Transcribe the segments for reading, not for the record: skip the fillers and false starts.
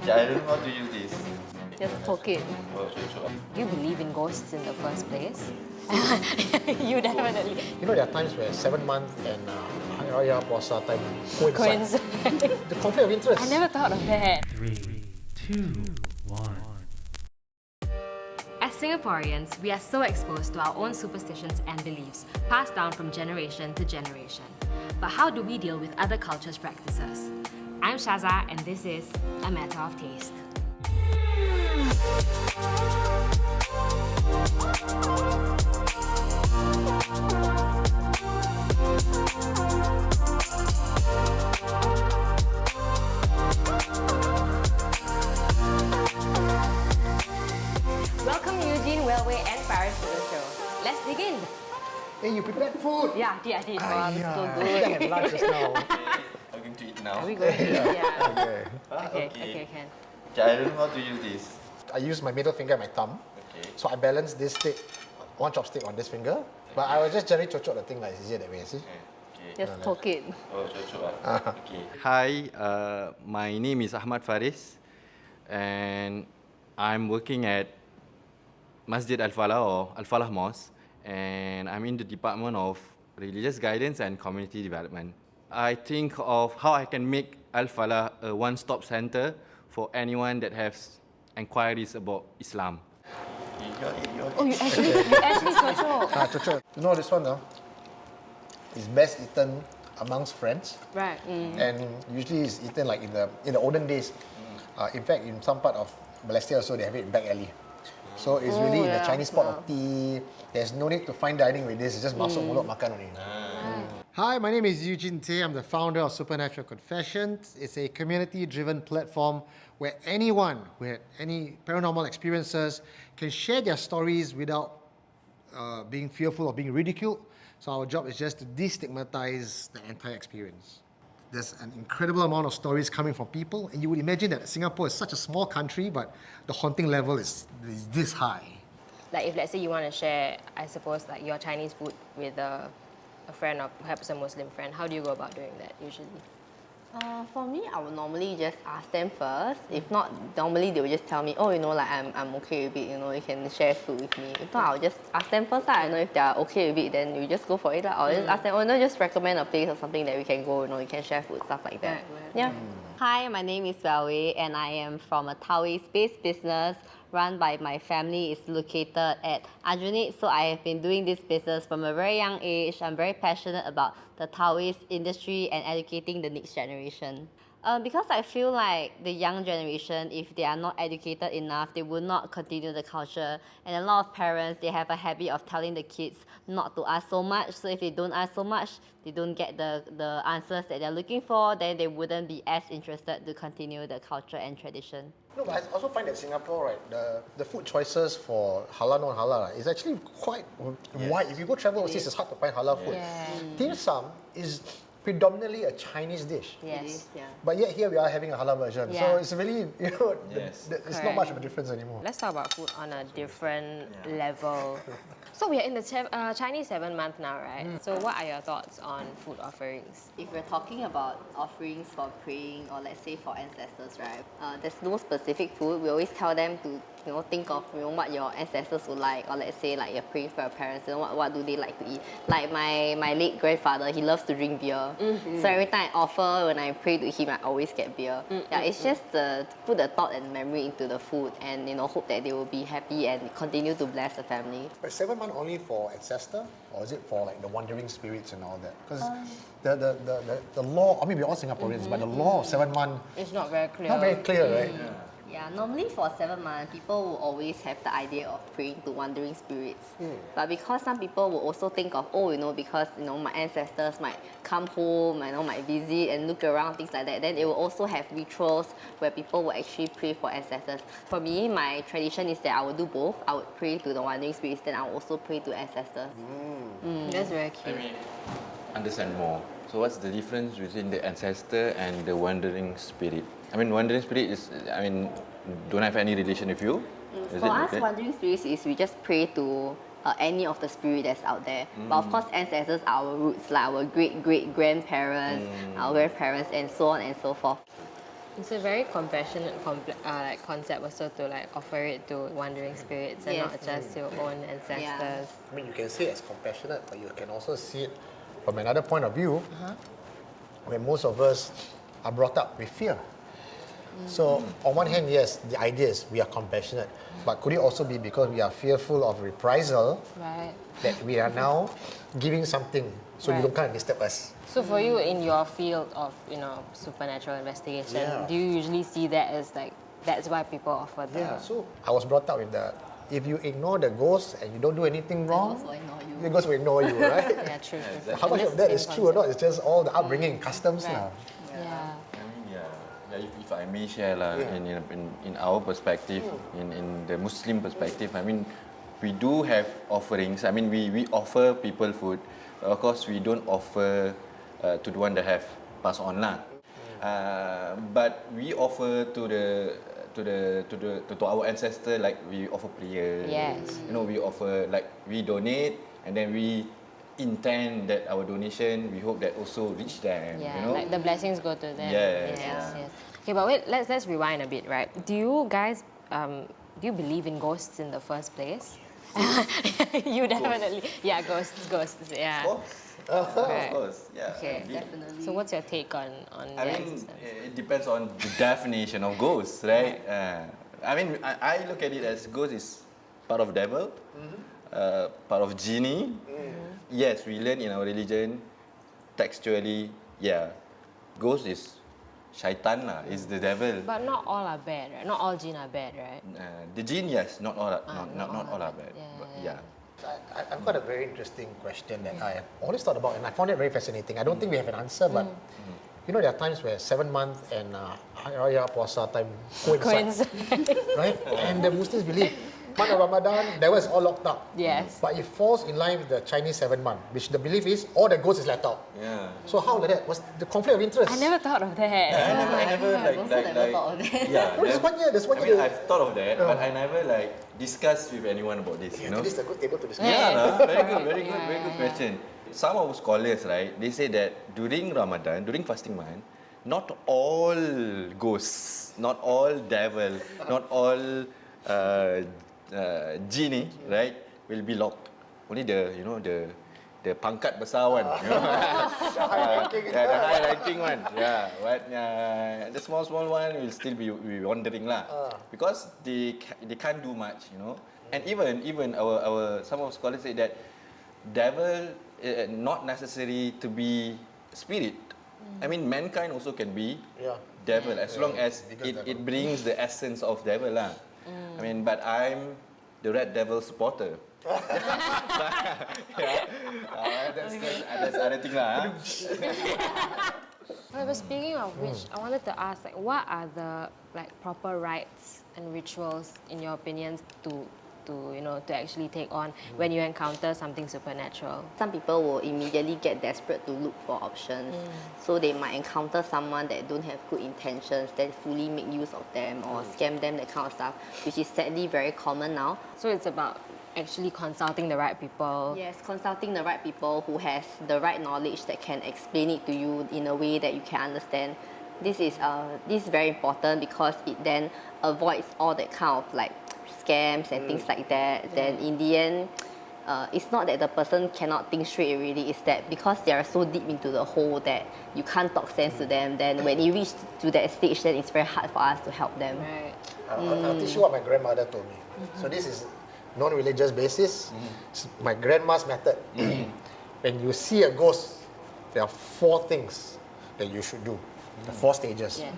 Yeah, I don't know how to use this. Just poke it. Oh, sure. Do you believe in ghosts in the first place? You definitely. You know, there are times where 7-month and Hari Raya Puasa time coincide. The conflict of interest. I never thought of that. 3, 2, 1. As Singaporeans, we are so exposed to our own superstitions and beliefs, passed down from generation to generation. But how do we deal with other cultures' practices? I'm Shaza, and this is A Matter of Taste. Welcome Eugene, Wellway and Paris to the show. Let's dig in. Hey, you prepared food? Yeah, I did. Wow, that's so I good. had lunch just now. I'm going to eat now. Are we going to eat? Yeah. Okay. Okay, can. Yeah, I don't know how to use this. I use my middle finger and my thumb. Okay. So I balance this stick, one chopstick on this finger. But I will just gently chochot the thing like it's easier that way, see? Okay. Just poke it. Oh, sure. Okay. Hi, my name is 𝗪𝗠𝗪𝗧𝗘𝗥 and I'm working at Masjid Al-Falah or Al-Falah Mosque, and I'm in the Department of Religious Guidance and Community Development. I think of how I can make Al-Falah a one-stop center for anyone that has inquiries about Islam. Oh, you actually chocho. Chochot. You know this one now? It's best eaten amongst friends. Right. And usually it's eaten like in the olden days. In fact, in some part of Malaysia also, they have it in back alley. So it's really in the Chinese pot of tea. There's no need to fine dining with this. It's just masuk mulut makan only. Hi, my name is 𝗠𝗔𝗧𝗧𝗘𝗥. I'm the founder of Supernatural Confessions. It's a community-driven platform where anyone with any paranormal experiences can share their stories without being fearful of being ridiculed. So our job is just to destigmatize the entire experience. There's an incredible amount of stories coming from people, and you would imagine that Singapore is such a small country, but the haunting level is this high. Like if let's say you want to share, I suppose, like your Chinese food with a friend or perhaps a Muslim friend, how do you go about doing that usually? For me, I would normally just ask them first. If not, normally they will just tell me, oh, you know, like I'm okay with it, you know, you can share food with me. If not, I'll just ask them first. I know if they are okay with it, then we just go for it. I'll just ask them, oh, no, just recommend a place or something that we can go, you know, you can share food, stuff like that. Yeah. Hi, my name is 𝗪𝗜𝗜𝗦𝗢𝗓 and I am from a Taoist-based business run by my family. It's located at 𝗓𝗔𝗦𝗧𝗧𝗘. So I have been doing this business from a very young age. I'm very passionate about the Taoist industry and educating the next generation. Because I feel like the young generation, if they are not educated enough, they will not continue the culture. And a lot of parents, they have a habit of telling the kids not to ask so much. So if they don't ask so much, they don't get the answers that they're looking for, then they wouldn't be as interested to continue the culture and tradition. No, but I also find that Singapore, right, the food choices for halal, non-halal, is actually quite wide. If you go travel overseas, it's hard to find halal food. Dim sum is predominantly a Chinese dish. Yes. But yet here we are having a halal version. So it's really, you know, it's not much of a difference anymore. Let's talk about food on a different level. So we are in the Chinese 7-month now, right? So what are your thoughts on food offerings? If we're talking about offerings for praying or let's say for ancestors, right? There's no specific food. We always tell them to, you know, think of, you know, what your ancestors would like, or let's say like you're praying for your parents, you know, what do they like to eat? Like my late grandfather, he loves to drink beer. So every time I offer, when I pray to him, I always get beer. It's just to put the thought and memory into the food, and, you know, hope that they will be happy and continue to bless the family. But 7 months only for ancestor, or is it for like the wandering spirits and all that? Because the law, I mean, we're all Singaporeans, but the law of 7 months It's not very clear. not very clear, right? Yeah, normally for 7 months, people will always have the idea of praying to wandering spirits. But because some people will also think of, oh, you know, because, you know, my ancestors might come home, you know, might visit and look around, things like that, then it will also have rituals where people will actually pray for ancestors. For me, my tradition is that I will do both. I would pray to the wandering spirits, then I will also pray to ancestors. That's very cute. Understand more. So what's the difference between the ancestor and the wandering spirit? I mean, wandering spirit is, I mean, don't have any relation with you? Is For it us, okay? wandering spirits is we just pray to any of the spirit that's out there. But of course, ancestors are our roots, like our great-great-grandparents, our grandparents, and so on and so forth. It's a very compassionate like concept also to like offer it to wandering spirits and Yes. not just your own ancestors. I mean, you can say it's compassionate, but you can also see it from another point of view, where most of us are brought up with fear. So, on one hand, yes, the idea is we are compassionate, but could it also be because we are fearful of reprisal Right. that we are now giving something so you Right. don't come and disturb us? So for you in your field of, supernatural investigation, Yeah. do you usually see that as like, that's why people offer the... Yeah, so I was brought up with the, if you ignore the ghost and you don't do anything wrong, Also ignore you. the ghost will ignore you, right? Yeah, true. How much of that is true or not? It's just all the upbringing, customs now. Yeah. I mean, if I may share in our perspective, in the Muslim perspective, I mean, we do have offerings. I mean, we offer people food. Of course, we don't offer to the one that have passed on lah. But we offer to our ancestor, like we offer prayer. Yes. We offer, like, we donate and then we intend that our donation, we hope that also reach them. Yeah, like the blessings go to them. Yes, Yes. yeah. Okay, but wait, let's rewind a bit, right? Do you guys, do you believe in ghosts in the first place? You definitely. Yeah, ghosts, yeah. Of Right. course, yeah. Okay. Definitely. So what's your take on I their mean, existence? it depends on the definition of ghost, right? I mean, I look at it as ghost is part of devil, part of genie. Yes, we learn in our religion, textually, ghost is shaitan lah, is the devil. But not all are bad, right? Not all jinn are bad, right? The jinn, yes, not all, not all are bad. Yeah, But, yeah. I've got a very interesting question that I have always thought about, and I found it very fascinating. I don't think we have an answer, but there are times where 7 months and Hari Raya Puasa time coincide, right? And the Muslims believe month of Ramadan, that was all locked up. Yes. But it falls in line with the Chinese 7 month, which the belief is all the ghosts is let out. Yeah. So how like that? What's the conflict of interest? I never thought of that. I never also never thought of that. Yeah. There's one year. I mean, I've thought of that, but I never discussed with anyone about this. You know. This is a good table to discuss. Yeah, very good question. Some of scholars, right, they say that during Ramadan, during fasting month, not all ghosts, not all devil, not all genie, right, will be locked. Only the pangkat besar one, the high ranking one, but the small one will still be wandering lah, because they can't do much, And even our some of scholars say that devil not necessary to be spirit. I mean, mankind also can be devil as long as it brings the essence of devil lah. I mean, but I'm the red devil supporter. That's other thing lah. But speaking of which, I wanted to ask, what are the proper rites and rituals, in your opinions, to actually take on when you encounter something supernatural? Some people will immediately get desperate to look for options. So they might encounter someone that don't have good intentions, that fully make use of them or scam them, that kind of stuff, which is sadly very common now. So it's about actually consulting the right people. Yes, consulting the right people who has the right knowledge that can explain it to you in a way that you can understand. This is very important because it then avoids all that kind of scams and things like that. Then in the end, it's not that the person cannot think straight already, it's that because they are so deep into the hole that you can't talk sense to them, then when you reach to that stage, then it's very hard for us to help them. Right. I'll teach you what my grandmother told me. So this is non-religious basis. It's my grandma's method. When you see a ghost, there are 4 things that you should do. The 4 stages. Yes.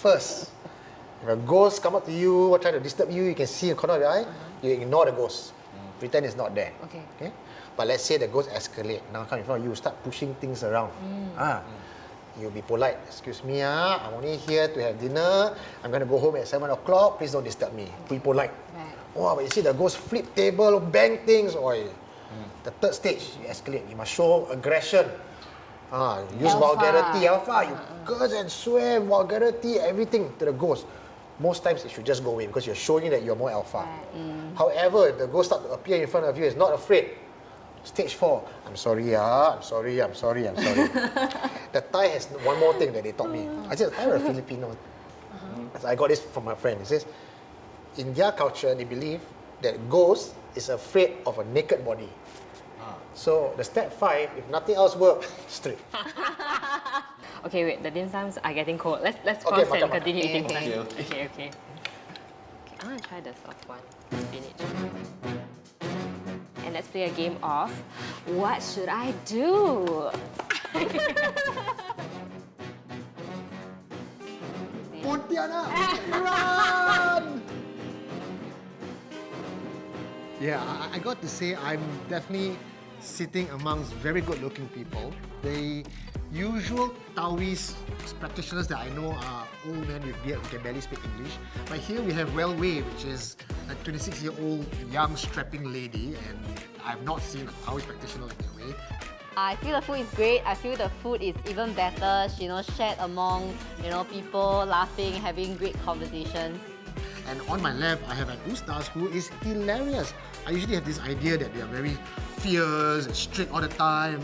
First, if a ghost come up to you or try to disturb you, you can see in the corner of your eye, you ignore the ghost. Pretend it's not there. Okay. But let's say the ghost escalate. Now come in front of you, start pushing things around. You'll be polite. Excuse me, I'm only here to have dinner. I'm going to go home at 7 o'clock. Please don't disturb me. Be polite. Right. Oh, but you see the ghost flip table, bang things. The 3rd stage, you escalate. You must show aggression. Use vulgarity, alpha. You curse and swear, vulgarity, everything to the ghost. Most times it should just go away because you're showing that you're more alpha. However, if the ghost starts to appear in front of you, is not afraid. Stage 4, I'm sorry. the Thai has one more thing that they taught me. I said, Thai or Filipino? So I got this from my friend. He says, in their culture, they believe that ghost is afraid of a naked body. So the step 5, if nothing else works, straight. Okay, wait, the dim sums are getting cold. Let's Okay, pause and makan. continue eating first. Okay. Okay, I'm gonna try the soft one, spinach. And let's play a game of what should I do? Pontianak, run! Yeah, I got to say I'm definitely sitting amongst very good-looking people. The usual Taoist practitioners that I know are old men with beard who can barely speak English. But here we have 𝗦𝗜𝗜𝗜𝗏, which is a 26-year-old young strapping lady, and I've not seen a Taoist practitioner like 𝗦𝗜𝗜𝗏. I feel the food is great. I feel the food is even better. Shared among people, laughing, having great conversations. And on my left, I have an Ustaz who is hilarious. I usually have this idea that they are very fierce and strict all the time,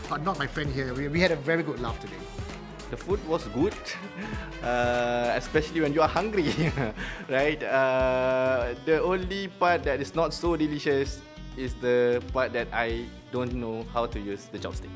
but not my friend here. We had a very good laugh today. The food was good, especially when you are hungry, right? The only part that is not so delicious is the part that I don't know how to use the chopstick.